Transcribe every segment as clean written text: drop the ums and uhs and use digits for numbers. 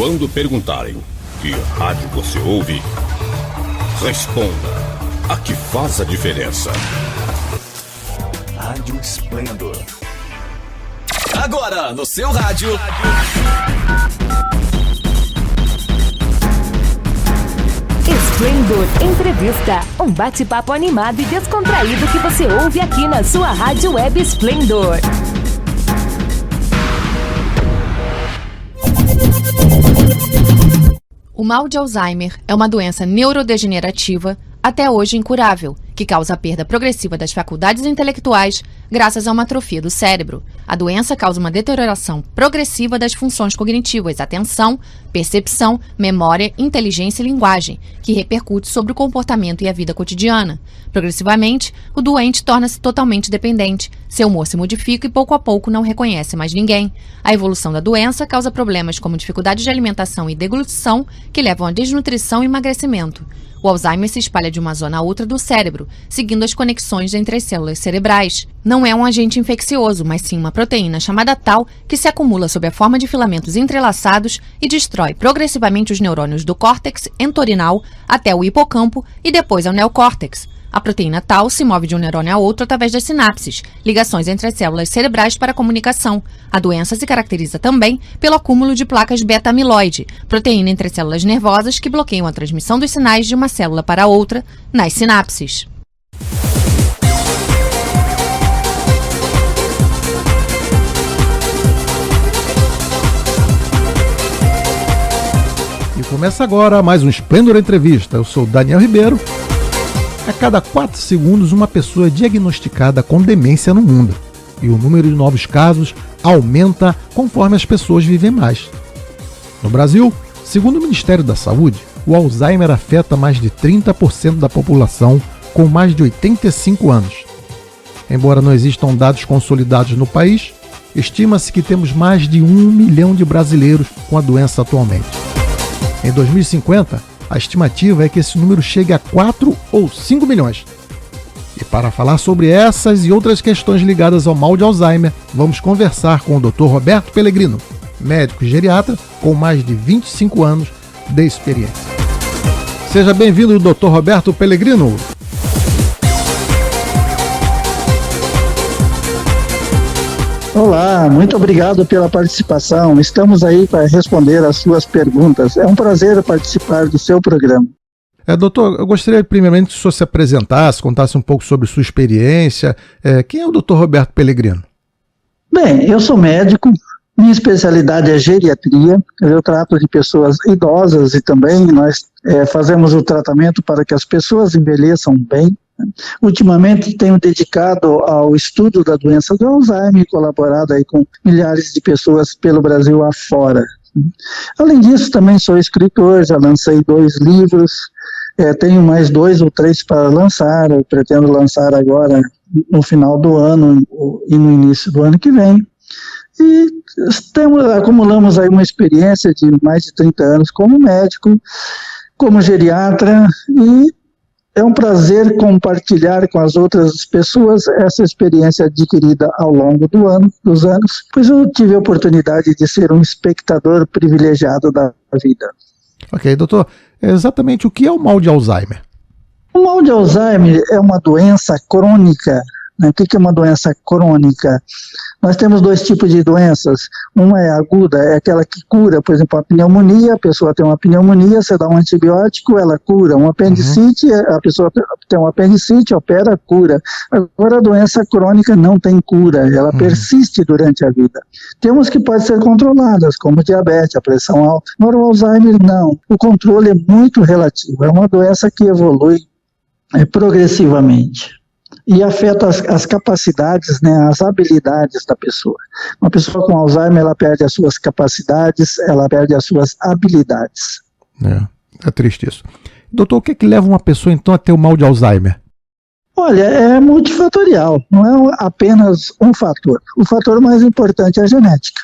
Quando perguntarem que rádio você ouve, responda a que faz a diferença. Rádio Esplendor. Agora no seu rádio. Esplendor Entrevista, um bate-papo animado e descontraído que você ouve aqui na sua rádio web Esplendor. O mal de Alzheimer é uma doença neurodegenerativa, até hoje incurável, que causa a perda progressiva das faculdades intelectuais graças a uma atrofia do cérebro. A doença causa uma deterioração progressiva das funções cognitivas, atenção, percepção, memória, inteligência e linguagem, que repercute sobre o comportamento e a vida cotidiana. Progressivamente, o doente torna-se totalmente dependente, seu humor se modifica e pouco a pouco não reconhece mais ninguém. A evolução da doença causa problemas como dificuldades de alimentação e deglutição, que levam a desnutrição e emagrecimento. O Alzheimer se espalha de uma zona a outra do cérebro, seguindo as conexões entre as células cerebrais. Não é um agente infeccioso, mas sim uma proteína chamada tau que se acumula sob a forma de filamentos entrelaçados e destrói progressivamente os neurônios do córtex entorhinal até o hipocampo e depois ao neocórtex. A proteína tau se move de um neurônio a outro através das sinapses, ligações entre as células cerebrais para a comunicação. A doença se caracteriza também pelo acúmulo de placas beta-amiloide, proteína entre as células nervosas que bloqueiam a transmissão dos sinais de uma célula para outra nas sinapses. E começa agora mais um Esplendor Entrevista. Eu sou Daniel Ribeiro. A cada 4 segundos, uma pessoa é diagnosticada com demência no mundo. E o número de novos casos aumenta conforme as pessoas vivem mais. No Brasil, segundo o Ministério da Saúde, o Alzheimer afeta mais de 30% da população com mais de 85 anos. Embora não existam dados consolidados no país, estima-se que temos mais de 1 milhão de brasileiros com a doença atualmente. Em 2050, a estimativa é que esse número chegue a 4 ou 5 milhões. E para falar sobre essas e outras questões ligadas ao mal de Alzheimer, vamos conversar com o Dr. Roberto Pellegrino, médico geriatra com mais de 25 anos de experiência. Seja bem-vindo, Dr. Roberto Pellegrino. Olá, muito obrigado pela participação. Estamos aí para responder as suas perguntas. É um prazer participar do seu programa. Doutor, eu gostaria primeiramente que o senhor se apresentasse, contasse um pouco sobre sua experiência. Quem é o Dr. Roberto Pellegrino? Bem, eu sou médico, minha especialidade é geriatria. Eu trato de pessoas idosas e também nós fazemos o tratamento para que as pessoas envelheçam bem. Ultimamente tenho dedicado ao estudo da doença do Alzheimer e colaborado aí com milhares de pessoas pelo Brasil afora. Além disso, também sou escritor, já lancei 2 livros, tenho mais 2 ou 3 para lançar, eu pretendo lançar agora no final do ano e no início do ano que vem. E acumulamos aí uma experiência de mais de 30 anos como médico, como geriatra, e é um prazer compartilhar com as outras pessoas essa experiência adquirida ao longo dos anos, pois eu tive a oportunidade de ser um espectador privilegiado da vida. Ok, doutor, exatamente o que é o mal de Alzheimer? O mal de Alzheimer é uma doença crônica. O que é uma doença crônica? Nós temos 2 tipos de doenças. Uma é aguda, é aquela que cura, por exemplo, a pneumonia, a pessoa tem uma pneumonia, você dá um antibiótico, ela cura. Um apendicite, a pessoa tem um apendicite, opera, cura. Agora a doença crônica não tem cura, ela persiste durante a vida. Temos que podem ser controladas, como diabetes, a pressão alta. Agora o Alzheimer não, o controle é muito relativo, é uma doença que evolui progressivamente. E afeta as capacidades, as habilidades da pessoa. Uma pessoa com Alzheimer, ela perde as suas capacidades, ela perde as suas habilidades. É triste isso. Doutor, o que é que leva uma pessoa então a ter o mal de Alzheimer? Olha, é multifatorial, não é apenas um fator. O fator mais importante é a genética.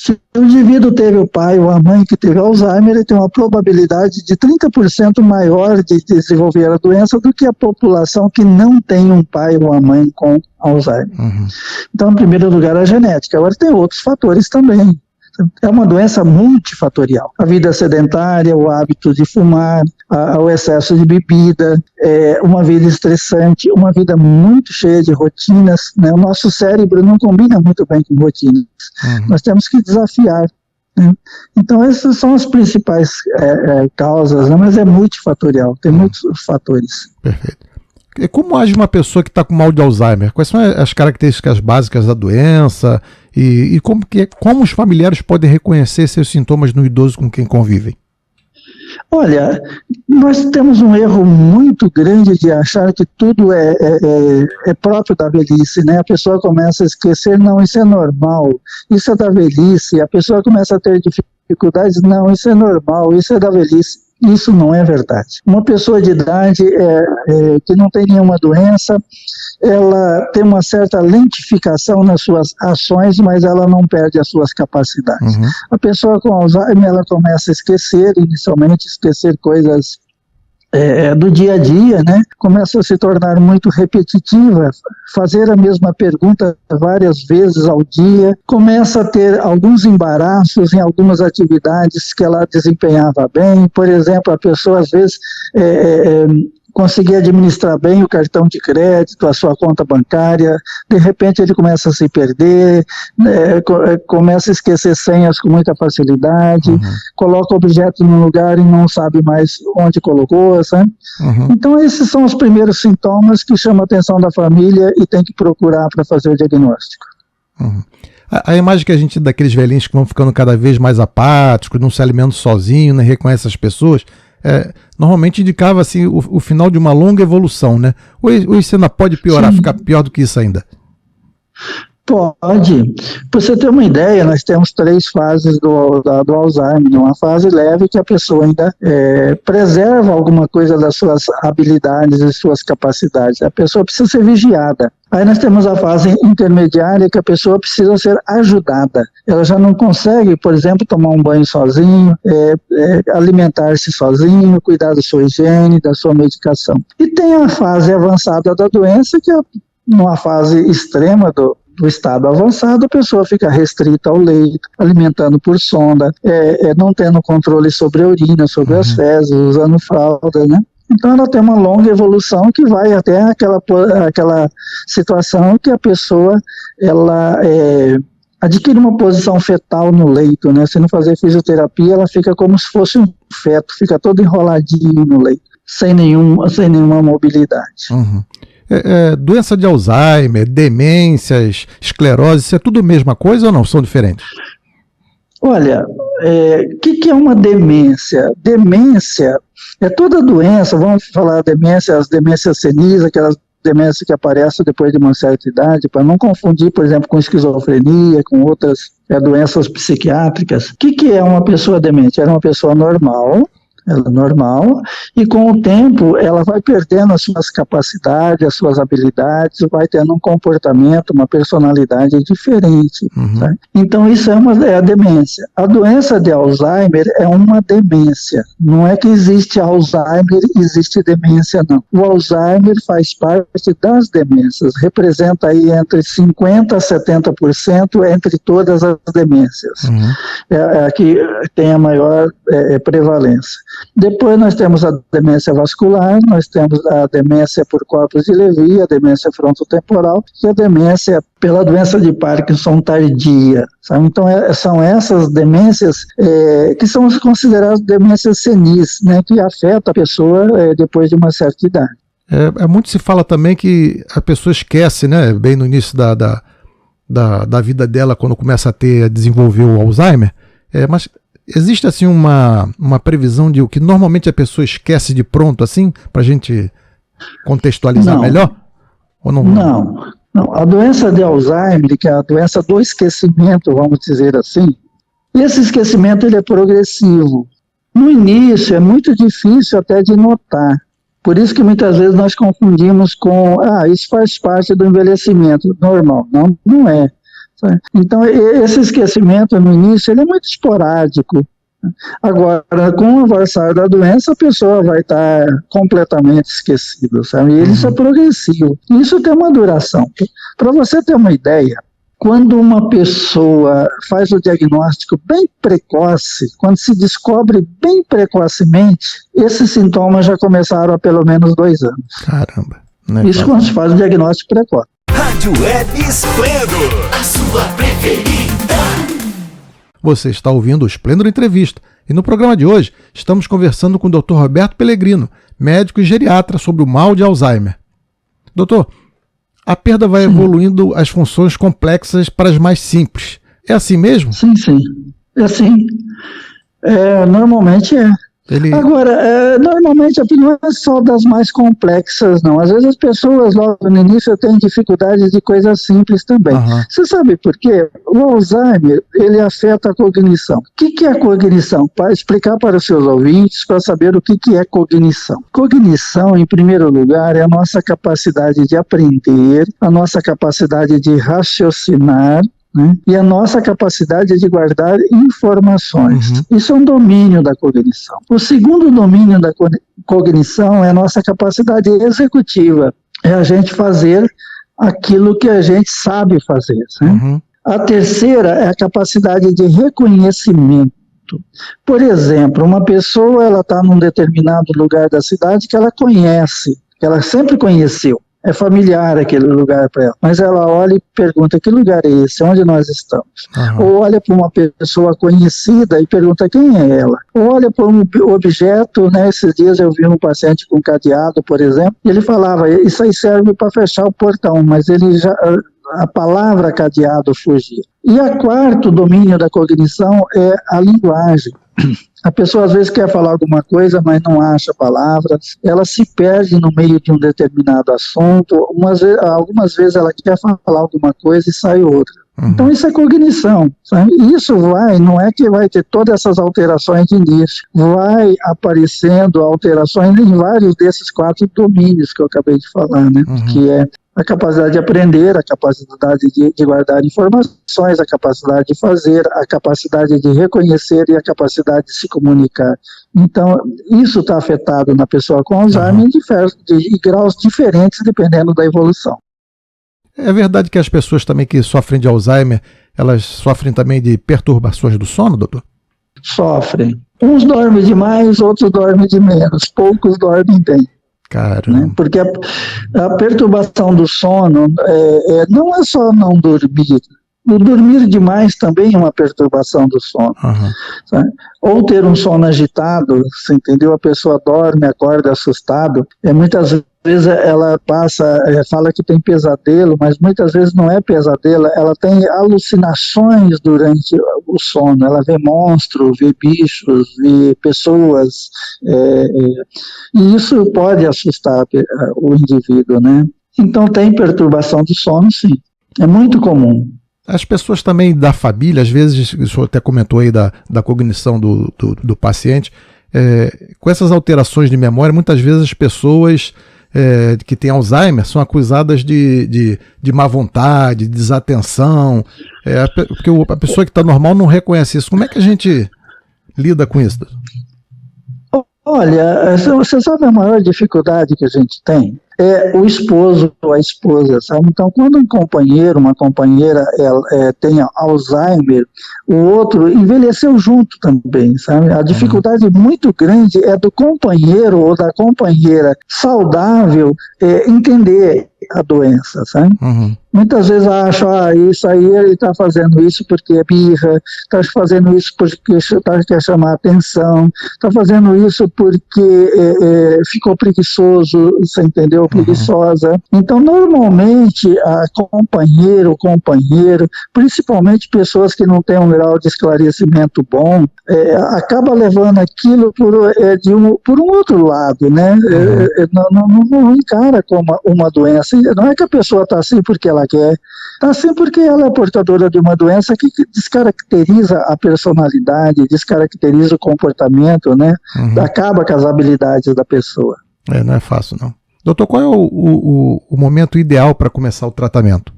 Se o indivíduo teve o pai ou a mãe que teve Alzheimer, ele tem uma probabilidade de 30% maior de desenvolver a doença do que a população que não tem um pai ou uma mãe com Alzheimer. Então, em primeiro lugar, a genética. Agora, tem outros fatores também. É uma doença multifatorial. A vida sedentária, o hábito de fumar, o excesso de bebida, uma vida estressante, uma vida muito cheia de rotinas, né? O nosso cérebro não combina muito bem com rotinas. Nós temos que desafiar. Né? Então, essas são as principais causas, né? Mas é multifatorial, tem muitos fatores. Perfeito. E como age uma pessoa que está com mal de Alzheimer? Quais são as características básicas da doença e como os familiares podem reconhecer seus sintomas no idoso com quem convivem? Olha, nós temos um erro muito grande de achar que tudo é próprio da velhice, né? A pessoa começa a esquecer, não, isso é normal, isso é da velhice. A pessoa começa a ter dificuldades, não, isso é normal, isso é da velhice. Isso não é verdade. Uma pessoa de idade que não tem nenhuma doença, ela tem uma certa lentificação nas suas ações, mas ela não perde as suas capacidades. A pessoa com Alzheimer, ela começa a esquecer, inicialmente esquecer coisas do dia a dia, né? Começa a se tornar muito repetitiva, fazer a mesma pergunta várias vezes ao dia, começa a ter alguns embaraços em algumas atividades que ela desempenhava bem. Por exemplo, a pessoa às vezes conseguia administrar bem o cartão de crédito, a sua conta bancária, de repente ele começa a se perder, começa a esquecer senhas com muita facilidade, coloca objetos no lugar e não sabe mais onde colocou, sabe? Então esses são os primeiros sintomas que chamam a atenção da família e tem que procurar para fazer o diagnóstico. A imagem que a gente daqueles velhinhos que vão ficando cada vez mais apáticos, não se alimentam sozinho, nem reconhece as pessoas, normalmente indicava assim, o final de uma longa evolução, né? Ou isso ainda pode piorar, ficar pior do que isso ainda? Pode. Para você ter uma ideia, nós temos 3 fases do Alzheimer. Uma fase leve que a pessoa ainda preserva alguma coisa das suas habilidades e suas capacidades. A pessoa precisa ser vigiada. Aí nós temos a fase intermediária que a pessoa precisa ser ajudada. Ela já não consegue, por exemplo, tomar um banho sozinho, alimentar-se sozinho, cuidar da sua higiene, da sua medicação. E tem a fase avançada da doença, que é numa fase extrema do estado avançado, a pessoa fica restrita ao leito, alimentando por sonda, não tendo controle sobre a urina, sobre as fezes, usando fralda, né? Então ela tem uma longa evolução que vai até aquela situação que a pessoa adquire uma posição fetal no leito, né? Se não fazer fisioterapia, ela fica como se fosse um feto, fica todo enroladinho no leito, sem nenhuma mobilidade. Doença de Alzheimer, demências, esclerose, isso é tudo a mesma coisa ou não? São diferentes? Olha, o que é uma demência? Demência é toda doença, vamos falar as demências senis, aquelas demências que aparecem depois de uma certa idade, para não confundir, por exemplo, com esquizofrenia, com outras doenças psiquiátricas. O que é uma pessoa demente? Era uma pessoa normal, e com o tempo ela vai perdendo as suas capacidades, as suas habilidades, vai tendo um comportamento, uma personalidade diferente. Tá? Então isso é a demência. A doença de Alzheimer é uma demência. Não é que existe Alzheimer, existe demência, não. O Alzheimer faz parte das demências, representa aí entre 50% a 70% entre todas as demências. É a que tem a maior prevalência. Depois nós temos a demência vascular, nós temos a demência por corpos de Levy, a demência frontotemporal e a demência pela doença de Parkinson tardia. Sabe? Então são essas demências que são consideradas demências senis, né, que afetam a pessoa depois de uma certa idade. Muito se fala também que a pessoa esquece, né, bem no início da vida dela, quando começa a desenvolver o Alzheimer, mas existe assim uma previsão de o que normalmente a pessoa esquece de pronto, assim, para a gente contextualizar melhor? Ou não? Não. A doença de Alzheimer, que é a doença do esquecimento, vamos dizer assim, esse esquecimento ele é progressivo. No início é muito difícil até de notar. Por isso que muitas vezes nós confundimos com, isso faz parte do envelhecimento normal. Não é. Então, esse esquecimento no início ele é muito esporádico. Agora, com o avançar da doença, a pessoa vai estar completamente esquecida, sabe? E isso é progressivo. Isso tem uma duração. Para você ter uma ideia, Quando uma pessoa faz o diagnóstico bem precoce, quando se descobre bem precocemente, esses sintomas já começaram há pelo menos 2 anos. Caramba. Isso quando se faz o diagnóstico precoce. Rádio Web Esplendor, a sua preferida. Você está ouvindo o Esplendor Entrevista. E no programa de hoje, estamos conversando com o Dr. Roberto Pellegrino, médico e geriatra, sobre o mal de Alzheimer. Doutor, a perda vai evoluindo as funções complexas para as mais simples. É assim mesmo? Sim. É assim. Normalmente é. Agora, normalmente a não é só das mais complexas, não. Às vezes as pessoas logo no início têm dificuldades de coisas simples também. Você sabe por quê? O Alzheimer, ele afeta a cognição. O que é a cognição? Para explicar para os seus ouvintes, para saber o que é cognição. Cognição, em primeiro lugar, é a nossa capacidade de aprender, a nossa capacidade de raciocinar, né? E a nossa capacidade de guardar informações. Isso é um domínio da cognição. O segundo domínio da cognição é a nossa capacidade executiva. É a gente fazer aquilo que a gente sabe fazer. Né? A terceira é a capacidade de reconhecimento. Por exemplo, uma pessoa ela está num determinado lugar da cidade que ela conhece, que ela sempre conheceu. É familiar aquele lugar para ela, mas ela olha e pergunta: que lugar é esse? Onde nós estamos? Ou olha para uma pessoa conhecida e pergunta: quem é ela? Ou olha para um objeto, né? Esses dias eu vi um paciente com cadeado, por exemplo, e ele falava: isso aí serve para fechar o portão, mas ele já... a palavra cadeado fugia. E o quarto domínio da cognição é a linguagem. A pessoa às vezes quer falar alguma coisa, mas não acha palavras, ela se perde no meio de um determinado assunto, algumas vezes ela quer falar alguma coisa e sai outra. Então isso é cognição, sabe? Isso não é que vai ter todas essas alterações de início, vai aparecendo alterações em vários desses 4 domínios que eu acabei de falar, né? Que é a capacidade de aprender, a capacidade de guardar informações, a capacidade de fazer, a capacidade de reconhecer e a capacidade de se comunicar. Então, isso está afetado na pessoa com Alzheimer de graus diferentes, dependendo da evolução. É verdade que as pessoas também que sofrem de Alzheimer, elas sofrem também de perturbações do sono, doutor? Sofrem. Uns dormem demais, outros dormem de menos. Poucos dormem bem. Caramba. Porque a perturbação do sono não é só não dormir. O dormir demais também é uma perturbação do sono. Sabe? Ou ter um sono agitado, você entendeu? A pessoa dorme, acorda assustado. Muitas vezes ela fala que tem pesadelo, mas muitas vezes não é pesadelo, ela tem alucinações durante o sono. Ela vê monstros, vê bichos, vê pessoas. E isso pode assustar o indivíduo, né? Então tem perturbação do sono, sim. É muito comum. As pessoas também da família, às vezes, o senhor até comentou aí da cognição do paciente, com essas alterações de memória, muitas vezes as pessoas que têm Alzheimer são acusadas de má vontade, de desatenção, porque a pessoa que está normal não reconhece isso. Como é que a gente lida com isso? Olha, você sabe a maior dificuldade que a gente tem? É o esposo ou a esposa, sabe? Então, quando um companheiro, uma companheira tem Alzheimer, o outro envelheceu junto também, sabe? A dificuldade muito grande é do companheiro ou da companheira saudável entender a doença, sabe? Muitas vezes acham, isso aí ele está fazendo isso porque é birra, está fazendo isso porque quer chamar atenção, está fazendo isso porque ficou preguiçoso, você entendeu? Preguiçosa. Então, normalmente, a companheiro, principalmente pessoas que não têm um grau de esclarecimento bom, acaba levando aquilo por um outro lado, né? Não encara como uma doença. Não é que a pessoa está assim porque ela quer, está assim porque ela é portadora de uma doença que descaracteriza a personalidade, descaracteriza o comportamento, né? Acaba com as habilidades da pessoa. Não é fácil, não. Doutor, qual é o momento ideal para começar o tratamento?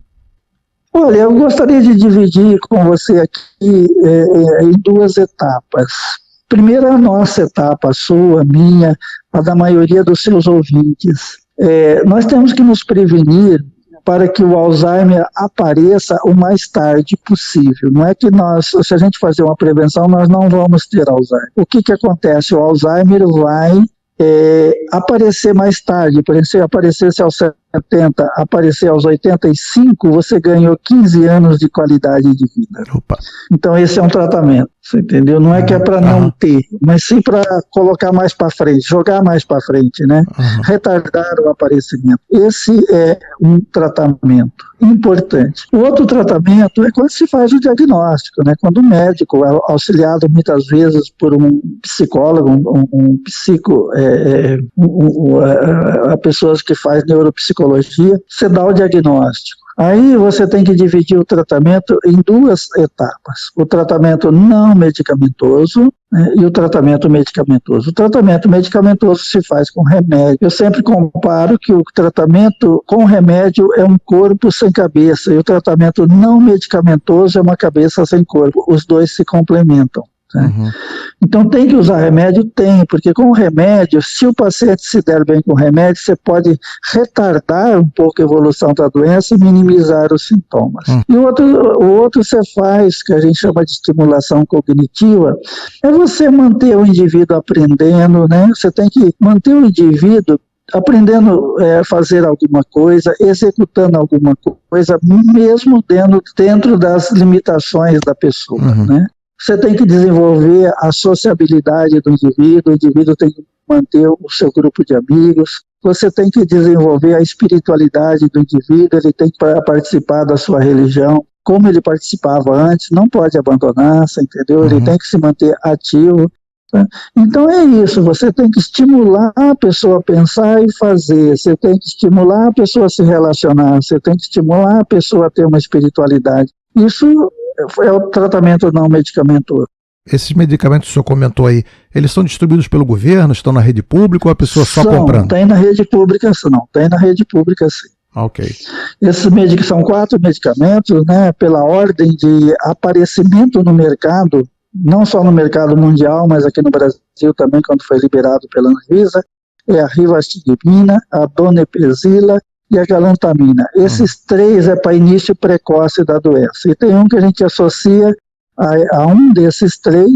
Olha, eu gostaria de dividir com você aqui em 2 etapas. Primeiro, a nossa etapa, a sua, a minha, a da maioria dos seus ouvintes. Nós temos que nos prevenir para que o Alzheimer apareça o mais tarde possível. Não é que se a gente fazer uma prevenção, nós não vamos ter Alzheimer. O que acontece? O Alzheimer vai aparecer mais tarde. Por exemplo, se aparecesse aos 70, aparecer aos 85, você ganhou 15 anos de qualidade de vida. Opa. Então esse é um tratamento, você entendeu? Não é que é para não ter, mas sim para colocar mais para frente, jogar mais para frente, né? Retardar o aparecimento. Esse é um tratamento importante. O outro tratamento é quando se faz o diagnóstico, né? Quando o médico, auxiliado muitas vezes por um psicólogo, a pessoas que faz neuropsicologia, você dá o diagnóstico. Aí você tem que dividir o tratamento em 2 etapas. O tratamento não medicamentoso, né, e o tratamento medicamentoso. O tratamento medicamentoso se faz com remédio. Eu sempre comparo que o tratamento com remédio é um corpo sem cabeça, e o tratamento não medicamentoso é uma cabeça sem corpo. Os dois se complementam. Então tem que usar remédio? Tem, porque com o remédio, se o paciente se der bem com o remédio, você pode retardar um pouco a evolução da doença e minimizar os sintomas. E o outro você faz, que a gente chama de estimulação cognitiva, é você manter o indivíduo aprendendo, né? Você tem que manter o indivíduo aprendendo a fazer alguma coisa, executando alguma coisa, mesmo dentro das limitações da pessoa, né? Você tem que desenvolver a sociabilidade do indivíduo, o indivíduo tem que manter o seu grupo de amigos, você tem que desenvolver a espiritualidade do indivíduo, ele tem que participar da sua religião, como ele participava antes, não pode abandonar, você entendeu? Ele tem que se manter ativo. Tá? Então é isso, você tem que estimular a pessoa a pensar e fazer, você tem que estimular a pessoa a se relacionar, você tem que estimular a pessoa a ter uma espiritualidade. Isso é o tratamento não medicamentoso. Esses medicamentos que o senhor comentou aí, eles são distribuídos pelo governo, estão na rede pública ou a pessoa só comprando? Tem na rede pública, não. Tem na rede pública, sim. Ok. Esses são 4 medicamentos, né, pela ordem de aparecimento no mercado, não só no mercado mundial, mas aqui no Brasil também, quando foi liberado pela Anvisa, é a rivastigmina, a donepezila e a galantamina. Esses 3 é para início precoce da doença. E tem um que a gente associa a um desses 3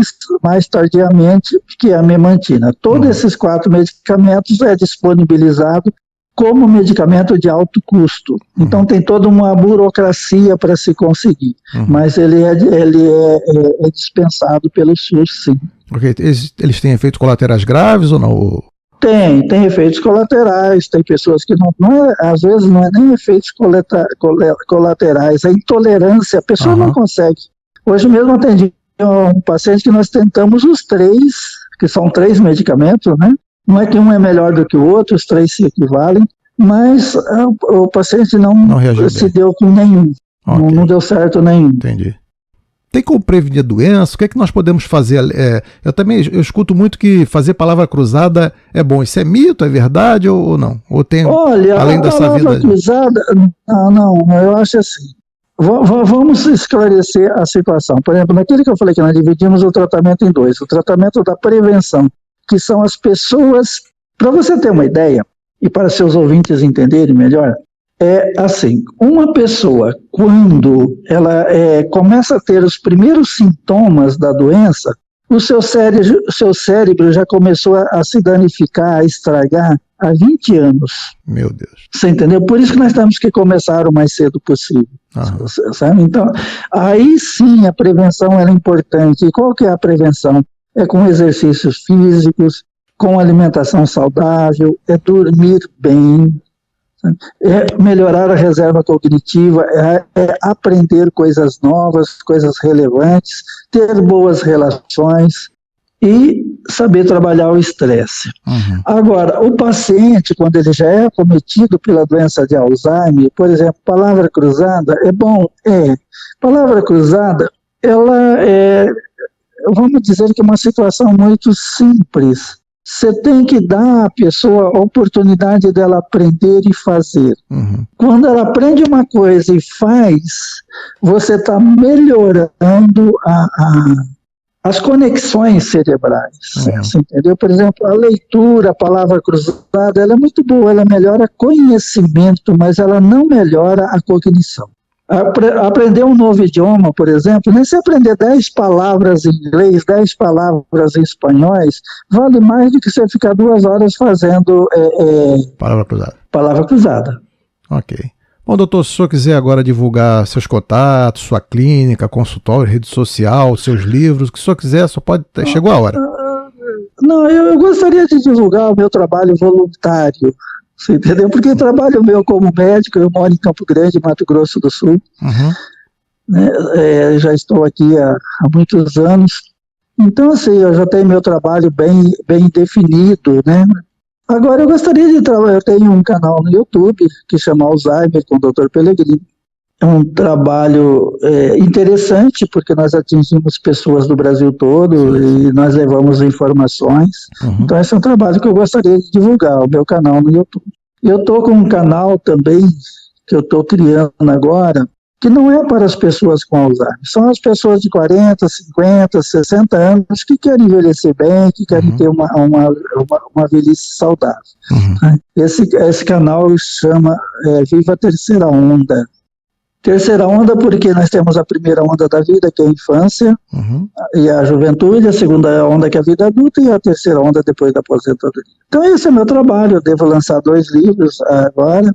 mais tardiamente, que é a memantina. Todos esses 4 medicamentos é disponibilizado como medicamento de alto custo. Então tem toda uma burocracia para se conseguir, mas ele é dispensado pelo SUS, sim. Okay. Eles têm efeitos colaterais graves ou não? Tem efeitos colaterais, tem pessoas que às vezes não é nem efeitos colaterais, é intolerância, a pessoa não consegue. Hoje mesmo atendi um paciente que nós tentamos os 3, que são 3 medicamentos, né? Não é que um é melhor do que o outro, os 3 se equivalem, mas o paciente não se deu com nenhum, não deu certo nenhum. Entendi. Tem como prevenir a doença? O que é que nós podemos fazer? Eu escuto muito que fazer palavra cruzada é bom. Isso é mito, é verdade ou não? Ou tem, olha, além dessa vida? Palavra cruzada, não, eu acho assim. Vamos esclarecer a situação. Por exemplo, naquele que eu falei que nós dividimos o tratamento em 2. O tratamento da prevenção, que são as pessoas, para você ter uma ideia, e para seus ouvintes entenderem melhor, é assim, uma pessoa, quando ela começa a ter os primeiros sintomas da doença, o seu cérebro já começou a se danificar, a estragar há 20 anos. Meu Deus. Você entendeu? Por isso que nós temos que começar o mais cedo possível. Sabe? Então, aí sim a prevenção é importante. E qual que é a prevenção? É com exercícios físicos, com alimentação saudável, é dormir bem, é melhorar a reserva cognitiva, é aprender coisas novas, coisas relevantes, ter boas relações e saber trabalhar o estresse. Agora, o paciente, quando ele já é acometido pela doença de Alzheimer, por exemplo, palavra cruzada, é bom? Palavra cruzada, ela vamos dizer que é uma situação muito simples. Você tem que dar à pessoa a oportunidade dela aprender e fazer. Quando ela aprende uma coisa e faz, você está melhorando as conexões cerebrais, você entendeu? Por exemplo, a leitura, a palavra cruzada, ela é muito boa, ela melhora conhecimento, mas ela não melhora a cognição. Aprender um novo idioma, por exemplo, nem se aprender 10 palavras em inglês, 10 palavras em espanhóis, vale mais do que você ficar 2 horas fazendo palavra cruzada. Ok. Bom, doutor, se o senhor quiser agora divulgar seus contatos, sua clínica, consultório, rede social, seus livros, o que o senhor quiser, só pode... Chegou a hora. Não, eu gostaria de divulgar o meu trabalho voluntário, você entendeu? Porque trabalho meu como médico, eu moro em Campo Grande, Mato Grosso do Sul, já estou aqui há muitos anos, então assim, eu já tenho meu trabalho bem definido, né? Agora eu gostaria de trabalhar, eu tenho um canal no YouTube que chama Alzheimer com o Dr. Pellegrino. É um trabalho interessante, porque nós atingimos pessoas do Brasil todo e nós levamos informações. Então esse é um trabalho que eu gostaria de divulgar, o meu canal no YouTube. Eu estou com um canal também, que eu estou criando agora, que não é para as pessoas com Alzheimer, são as pessoas de 40, 50, 60 anos que querem envelhecer bem, que querem ter uma velhice saudável. Esse canal chama Viva a Terceira Onda. Terceira onda porque nós temos a primeira onda da vida, que é a infância, e a juventude, a segunda onda que é a vida adulta, e a terceira onda depois da aposentadoria. Então esse é meu trabalho, eu devo lançar 2 livros agora,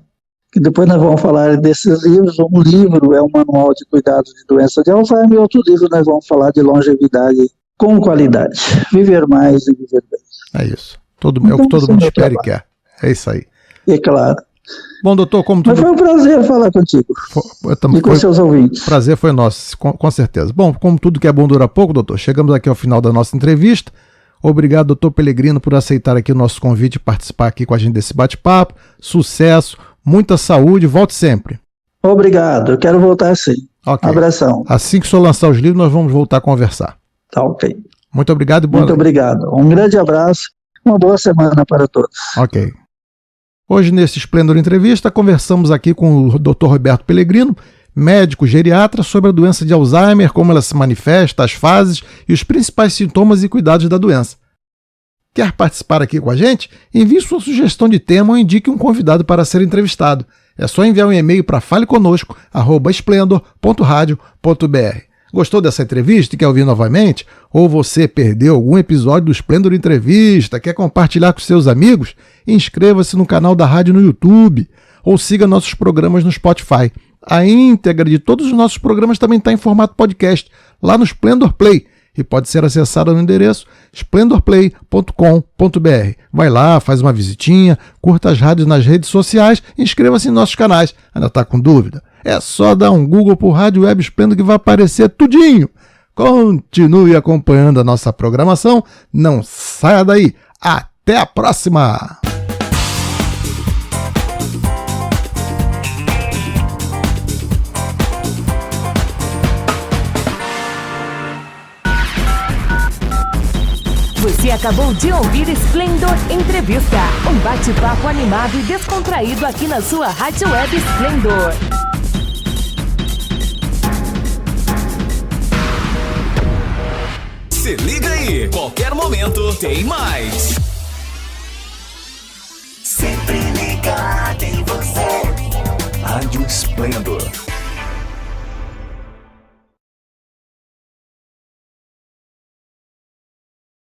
que depois nós vamos falar desses livros. Um livro é um manual de cuidados de doença de Alzheimer, e outro livro nós vamos falar de longevidade com qualidade, viver mais e viver bem. É isso, é o que todo mundo espera e quer, é isso aí. É claro. Bom, doutor, como tudo... Mas foi um prazer falar contigo e com seus ouvintes. Prazer foi nosso, com certeza. Bom, como tudo que é bom dura pouco, doutor, chegamos aqui ao final da nossa entrevista. Obrigado, doutor Pellegrino, por aceitar aqui o nosso convite e participar aqui com a gente desse bate-papo. Sucesso, muita saúde, volte sempre. Obrigado, eu quero voltar sim. Okay. Abração. Assim que o senhor lançar os livros, nós vamos voltar a conversar. Tá ok. Muito obrigado e boa noite. Muito obrigado. Um grande abraço, uma boa semana para todos. Ok. Hoje, nesse Esplendor Entrevista, conversamos aqui com o Dr. Roberto Pellegrino, médico geriatra, sobre a doença de Alzheimer, como ela se manifesta, as fases e os principais sintomas e cuidados da doença. Quer participar aqui com a gente? Envie sua sugestão de tema ou indique um convidado para ser entrevistado. É só enviar um e-mail para faleconosco@esplendor.radio.br. Gostou dessa entrevista e quer ouvir novamente? Ou você perdeu algum episódio do Esplendor Entrevista, quer compartilhar com seus amigos? Inscreva-se no canal da rádio no YouTube ou siga nossos programas no Spotify. A íntegra de todos os nossos programas também está em formato podcast, lá no Splendor Play, e pode ser acessada no endereço splendorplay.com.br. Vai lá, faz uma visitinha, curta as rádios nas redes sociais e inscreva-se em nossos canais. Ainda está com dúvida? É só dar um Google por Rádio Web Esplendor que vai aparecer tudinho. Continue acompanhando a nossa programação. Não saia daí. Até a próxima! Você acabou de ouvir Esplendor Entrevista, um bate-papo animado e descontraído aqui na sua Rádio Web Esplendor. Se liga aí, qualquer momento tem mais. Sempre ligado em você. Rádio Esplendor.